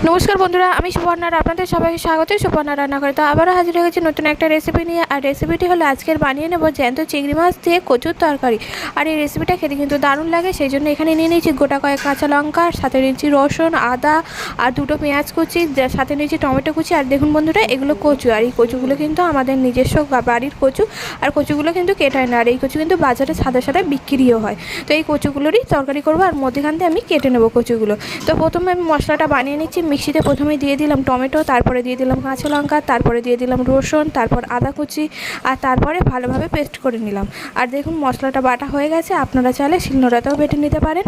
নমস্কার বন্ধুরা, আমি সুপর্ণা। আপনাদের সবাইকে স্বাগত সুপর্ণা রান্নাঘরে। তো আবারও হাজির হয়ে গেছি নতুন একটা রেসিপি নিয়ে। আর রেসিপিটি হলো আজকের বানিয়ে নেব জ্যান্ত চিংড়ি মাছ দিয়ে কচুর তরকারি। আর এই রেসিপিটা খেতে কিন্তু দারুণ লাগে, সেই জন্য এখানে নিয়ে নিয়েছি গোটা কয়েক কাঁচা লঙ্কা, সাথে নিয়েছি রসুন, আদা আর দুটো পেঁয়াজ কুচি, সাথে নিয়েছি টমেটো কুচি। আর দেখুন বন্ধুরা, এগুলো কচু। আর এই কচুগুলো কিন্তু আমাদের নিজস্ব বাড়ির কচু। আর কচুগুলো কিন্তু কেটায় না, আর এই কচু কিন্তু বাজারে সাদা সাদা বিক্রিও হয়। তো এই কচুগুলোরই তরকারি করবো, আর মধ্যেখান দিয়ে আমি কেটে নেবো কচুগুলো। তো প্রথমে আমি মশলাটা বানিয়ে নিচ্ছি। মিক্সিতে প্রথমে দিয়ে দিলাম টমেটো, তারপরে দিয়ে দিলাম কাঁচা লঙ্কা, তারপরে দিয়ে দিলাম রসুন, তারপর আদা কুচি, আর তারপরে ভালোভাবে পেস্ট করে নিলাম। আর দেখুন মশলাটা বাটা হয়ে গেছে। আপনারা চাইলে শিলনোড়াতেও বেটে নিতে পারেন।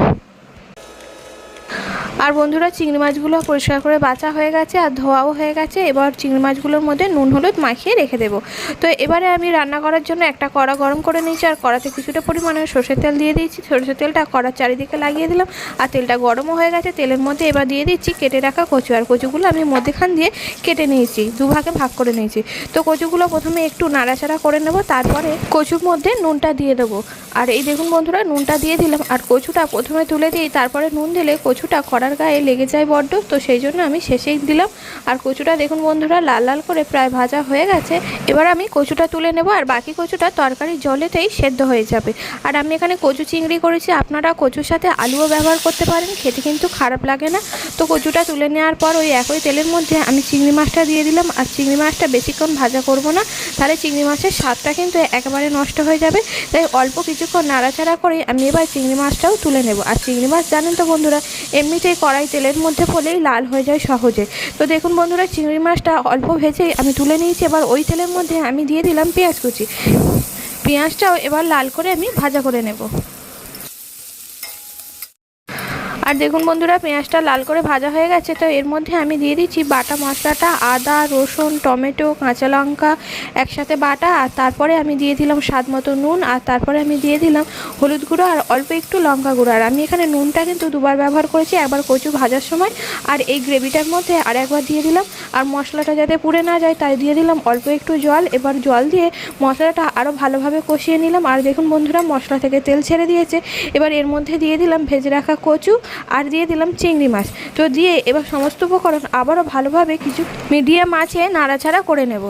আর বন্ধুরা, চিংড়ি মাছগুলো পরিষ্কার করে বাছা হয়ে গেছে আর ধোয়াও হয়ে গেছে। এবার চিংড়ি মাছগুলোর মধ্যে নুন হলুদ মাখিয়ে রেখে দেবো। তো এবারে আমি রান্না করার জন্য একটা কড়া গরম করে নিয়েছি, আর কড়াতে কিছুটা পরিমাণে সরষের তেল দিয়ে দিয়েছি। সরষের তেলটা কড়ার চারিদিকে লাগিয়ে দিলাম, আর তেলটা গরমও হয়ে গেছে। তেলের মধ্যে এবার দিয়ে দিচ্ছি কেটে রাখা কচু। আর কচুগুলো আমি মধ্যেখান দিয়ে কেটে নিয়েছি, দুভাগে ভাগ করে নিয়েছি। তো কচুগুলো প্রথমে একটু নাড়াচাড়া করে নেব, তারপরে কচুর মধ্যে নুনটা দিয়ে দেবো। আর এই দেখুন বন্ধুরা, নুনটা দিয়ে দিলাম। আর কচুটা প্রথমে তুলে দিই, তারপরে নুন দিলে কচুটা কড়ার গায়ে লেগে যায় বড্ড, তো সেই জন্য আমি শেষেই দিলাম। আর কচুটা দেখুন বন্ধুরা, লাল লাল করে প্রায় ভাজা হয়ে গেছে। এবার আমি কচুটা তুলে নেব, আর বাকি কচুটা তরকারির জলেতেই সেদ্ধ হয়ে যাবে। আর আমি এখানে কচু চিংড়ি করেছি, আপনারা কচুর সাথে আলুও ব্যবহার করতে পারেন, খেতে কিন্তু খারাপ লাগে না। তো কচুটা তুলে নেওয়ার পর ওই একই তেলের মধ্যে আমি চিংড়ি মাছটা দিয়ে দিলাম। আর চিংড়ি মাছটা বেশিক্ষণ ভাজা করব না, তাহলে চিংড়ি মাছের স্বাদটা কিন্তু একেবারে নষ্ট হয়ে যাবে। তাই অল্প কিছুক্ষণ নাড়াচাড়া করে আমি এবার চিংড়ি মাছটাও তুলে নেব। আর চিংড়ি মাছ জানেন তো বন্ধুরা, এমনিতেই কড়াই তেলের মধ্যে পড়লেই লাল হয়ে যায় সহজে। তো দেখুন বন্ধুরা, চিংড়ি মাছটা অল্প ভেজেই আমি তুলে নিয়েছি। এবার ওই তেলের মধ্যে আমি দিয়ে দিলাম পেঁয়াজ কুচি। পেঁয়াজটাও এবার লাল করে আমি ভাজা করে নেব। আর দেখুন বন্ধুরা, পেঁয়াজটা লাল করে ভাজা হয়ে গেছে। তো এর মধ্যে আমি দিয়ে দিচ্ছি বাটা মশলাটা, আদা রসুন টমেটো কাঁচা লঙ্কা একসাথে বাটা। আর তারপরে আমি দিয়ে দিলাম স্বাদ মতো নুন, আর তারপরে আমি দিয়ে দিলাম হলুদ গুঁড়ো আর অল্প একটু লঙ্কা গুঁড়ো। আর আমি এখানে নুনটা কিন্তু দুবার ব্যবহার করেছি, একবার কচু ভাজার সময় আর এই গ্রেভিটার মধ্যে আর একবার দিয়ে দিলাম। আর মশলাটা যাতে পুড়ে না যায় তাই দিয়ে দিলাম অল্প একটু জল। এবার জল দিয়ে মশলাটা আরও ভালোভাবে কষিয়ে নিলাম। আর দেখুন বন্ধুরা, মশলা থেকে তেল ছেড়ে দিয়েছে। এবার এর মধ্যে দিয়ে দিলাম ভেজে রাখা কচু, আর দিয়ে দিলাম চিংড়ি মাছ। তো দিয়ে এবার সমস্ত উপকরণ আবারও ভালোভাবে কিছু মিডিয়াম আঁচে নাড়াচাড়া করে নেব।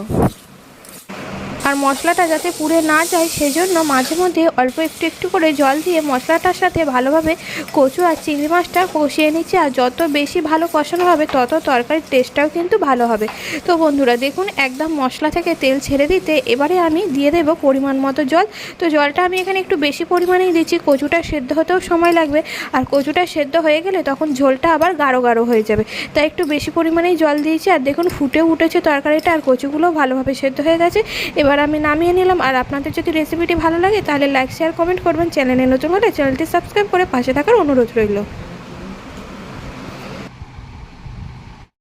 আর মশলাটা যাতে পুড়ে না যায় সেজন্য মাঝে মধ্যে অল্প একটু একটু করে জল দিয়ে মশলাটার সাথে ভালোভাবে কচু আর চিংড়ি মাছটা কষিয়ে নিচ্ছি। আর যত বেশি ভালো কষানো হবে তত তরকারির টেস্টটাও কিন্তু ভালো হবে। তো বন্ধুরা দেখুন, একদম মশলা থেকে তেল ছেড়ে দিতে এবারে আমি দিয়ে দেবো পরিমাণ মতো জল। তো জলটা আমি এখানে একটু বেশি পরিমাণেই দিচ্ছি, কচুটা সেদ্ধ হতেও সময় লাগবে। আর কচুটা সেদ্ধ হয়ে গেলে তখন ঝোলটা আবার গাঢ় গাঢ় হয়ে যাবে, তাই একটু বেশি পরিমাণেই জল দিয়েছি। আর দেখুন ফুটে উঠেছে তরকারিটা, আর কচুগুলো ভালোভাবে সেদ্ধ হয়ে গেছে। এবার আমি নামিয়ে নিলাম। আর আপনাদের যদি রেসিপিটি ভালো লাগে তাহলে লাইক শেয়ার কমেন্ট করবেন। চ্যানেলে নতুন হলে চ্যানেলটি সাবস্ক্রাইব করে পাশে থাকার অনুরোধ রইল।